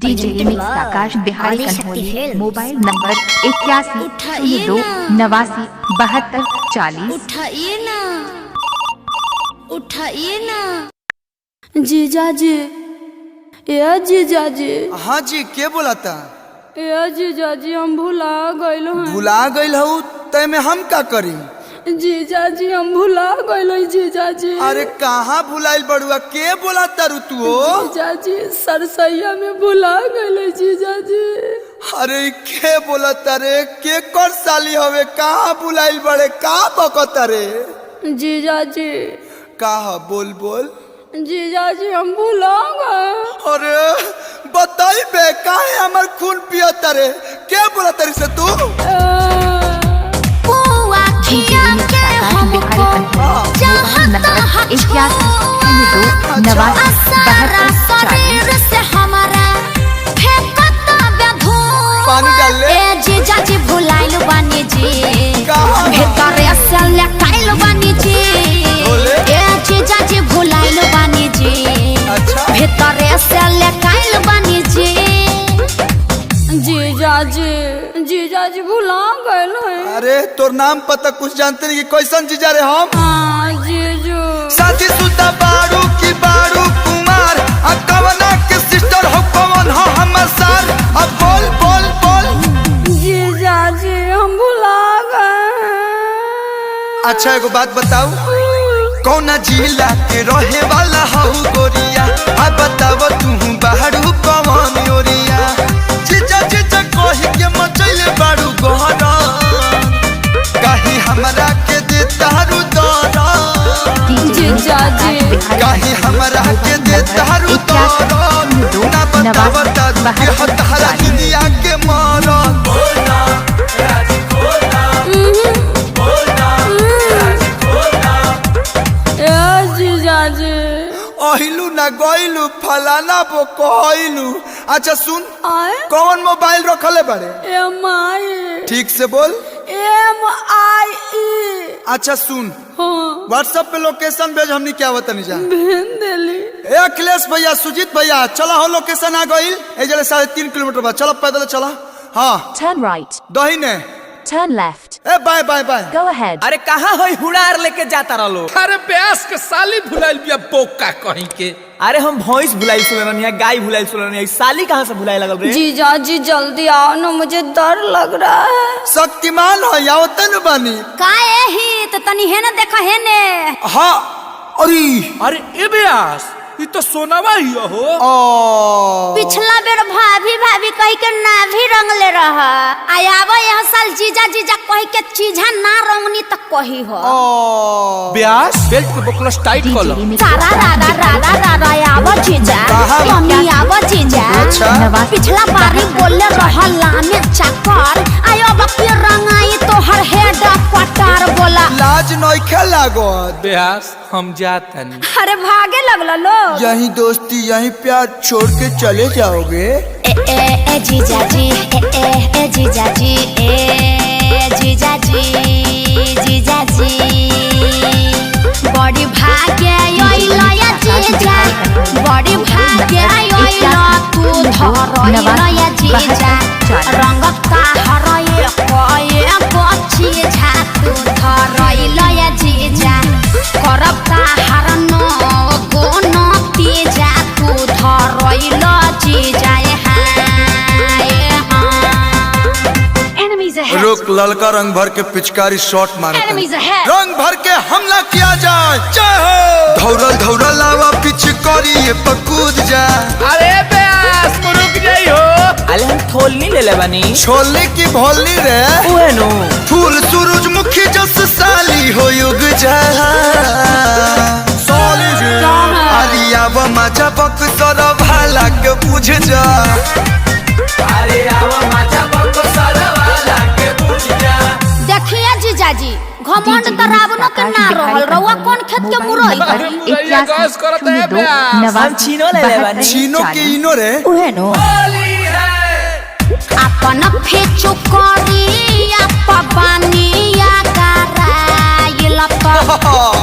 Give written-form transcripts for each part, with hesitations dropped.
DJ remix Akash Bihari Kanholi mobile number 8102 89 72 उठाइए ना जीजा जी, ए जीजा जी। हाँ जी, के बोला था? ए जीजा जी, हम भुला गइल हैं। भुला गइल हूँ तय में हम का करी? जीजा जी, हम भुला गइल हैं जीजा जी। अरे कहाँ भुलाइल बड़ुआ? के बोला तारू तू? जीजा जी, सरसैया में भुला गइल हैं जीजा जी। अरे के बोला तारे? के कर साली हवे? कहाँ भुलाइल बड़े? का बकता रे? जीजा जी। कहा? बोल बोल। जीजा जी, हम भुला गए। अरे बताई बे, काहे हमर खून पिया तारे? के बोला तारी से तू? पानी डाल ले। जीजा जी भुलाइल बानी जी, भीतर से लकाइल बानी जी। ए जीजा जी भुलाइल बानी जी, भीतर से लकाइल बानी जी। जीजा जी भुला गइल हैं। अरे तोर नाम पता कुछ जानते नहीं कि कैसन जीजा रे हम? जीजू साथी सुता बारू की बारू कुमार, अब कवना के सिस्टर हो कवन हो हमर सार? अब बोल बोल बोल। जीजा जी, हम भुला गए। अच्छा एगो बात बताऊ, कौना जिला के रहे वाला हो गोरिया? अब बताव तू बाहरू कवन ओरिया? जीजा जीजा कही के मचैले बारू गहरा, कहीं हमरा के दे तारू दरा। जीजा जी, कहीं हमरा के दे तारू दरा, ना बताव तारू के हतारा दुनिया के मारा। बोलना राजी खोलना, बोलना राजी खोलना। ए जीजा जी। अहिलू ना गइलू फलाना बो कहलू। अच्छा सुन, आए कौन मोबाइल रखले बारे? MI। ठीक से बोल। MIE। अच्छा सुन, हाँ, व्हाट्सएप पे लोकेशन भेज, हमनी क्या बतानी जा। भेज देली। ए अखिलेश भैया, सुजीत भैया, चला हो लोकेशन आ गइल। ए जले 3.5 किलोमीटर बाद चलो, पैदल चला। हाँ Turn right, दहिने। turn left, ए bye bye bye. go ahead। अरे कहाँ है हुड़ार लेके जाता रहो? अरे प्यास के साली भुलाइल बिया बोका कहीं के। अरे हम भैंस भुलाई सुन है, गाय भुलाई सुन है, साली कहाँ से भुलाई लगल रे? जीजा जी जल्दी आओ ना, मुझे डर लग रहा है। शक्तिमान हो या तन बानी? काहे ही तो तनी है ना, देखा है ने। हाँ अरे अरे ए ब्यास, ये तो सोनावा ही हो। पिछला बेर भाभी भाभी कही के ना भी रंगले रहा, आयावा यह साल जीजा जीजा कही के चीजा ना रंगनी तक कही हो। ब्यास बेल्ट के बकलस टाइट कर लो। सारा राधा राधा राधा आवा जीजा, मम्मी आवा जीजा। पिछला बारी बोले रहला में चक्कर, आयो बकी रंगाई तो हर हेड क्वार्टर बोला। लाज नइखे लागत? ब्यास हम जाते नहीं। अरे भागे लगला लो। यही दोस्ती यही प्यार छोड़ के चले जाओगे? ए जीजा जी, ए जीजा जी, ए जीजा जी, जीजा जी। बड़ी भाग्य आइला या जीजा, बड़ी भाग्य आइला तू धरइला या जीजा। रंग का हरए कोए पछी झा तू धरइला या जीजा। करब का हरनो कोनो तीजा तू धरइला जीजा। रुक, ललका रंग भर के पिचकारी शॉट मारे, Enemies ahead। रंग भर के हमला किया जाए। धौरल धौरल आवा पिचकारी ये पकूद जा। अरे ब्यास रुक जाई हो। अरे हम थोल नहीं ले ले बनी। छोले की भोली रे, ओए नो फूल सूरजमुखी जस साली हो युग जा। साली रे आलिया व मजा बक सर भाला के बुझ जा। अरे आवा माचा बको सरवाला के पूछ जा। देखिए जीजा जी, घमंड तरावनो के ना रहल रउआ कौन खेत के मुरई बनी। हम छीनो ले ले बनी। चीनो के इनो रे, उहे नो अपन फेचो करिया पबानिया कराइल तो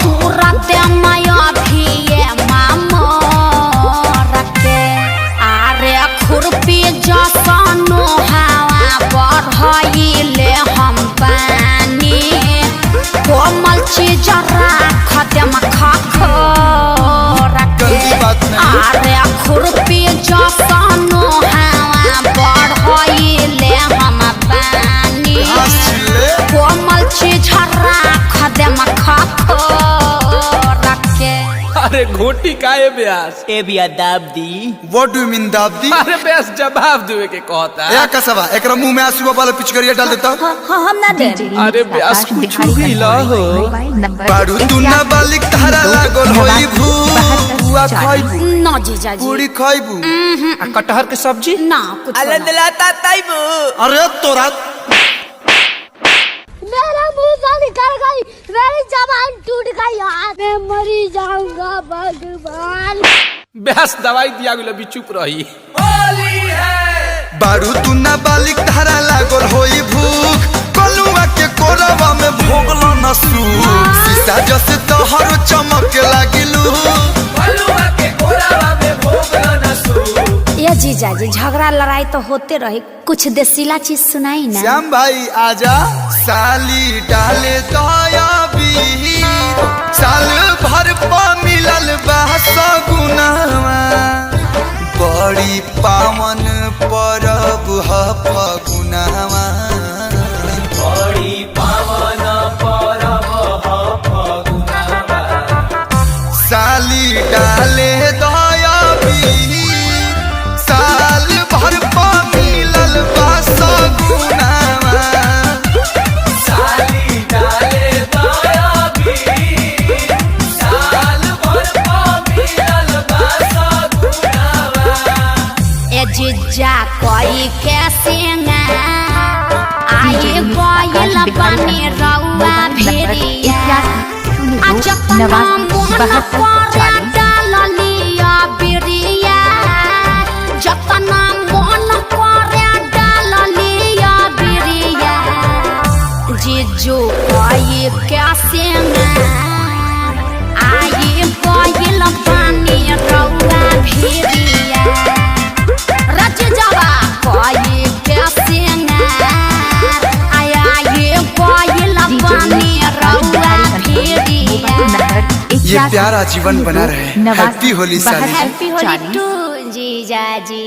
तुरंत माया भी मामो रखे। आरे खुरपी अरे घोटी काहे ब्यास? ए बिया दाब दी। व्हाट डू यू मीन दाबदी? अरे ब्यास जवाब देवे के कहता। या कसवा एकरा मुंह में आंसू वाला पिचकारिया डाल देता। हम ना दे। अरे ब्यास कुछ भी ला हो। बारू तू ना बालिक तारा लागल होई भूख। बुआ खाइबू? ना जीजा जी। पूरी खाइबू? आ कटहर के सब्जी? ना कुछ अले ना। दिलाता ताइबू। अरे तोरा मेरा मुंह से निकल गई, मेरी जबान टूट गई यार, मैं मरी जाऊंगा भगवान। ब्यास दवाई दिया गेल अभी चुप रही। होली है। बारू तू ना बालिक तारा लागल होई भूख। कलुआ के कोरवा में भोगलो न सूख। सीसा जैसे तोहर चमक लागिलू। बलुआ के कोरावा में भोगलो न सू। ये जीजा जी झगड़ा लड़ाई तो होते रहे, कुछ देसीला चीज सुनाई ना। श्याम भाई आजा। साली डाले दया बीर, साल भर पा मिलल बा सगुनावा। बड़ी पावन परब ह फगुनावा। बड़ी पावन परब ह फगुनावा। साली डाले दया बीर, साल भर पा मिलल बा सगुनावा। साली डाले दया भी। साल भर पा मिलल बा सगुनावा। ए जीजा कोई कैसे ना आए कोयल बने रउआ भेड़िया। अजपना मोहन कोरा डालिया बिरिया। जतना मोहन कोरा डालिया बिरिया। जीजू कोई कैसे ना आए कोयल बने रउआ भेड़िया। रच जावा कोई कैसे ना आया ये कोयल बने रउआ भेड़िया। ये प्यारा जीवन बना रहे। हैप्पी होली साली। हैप्पी होली टू जीजा जी।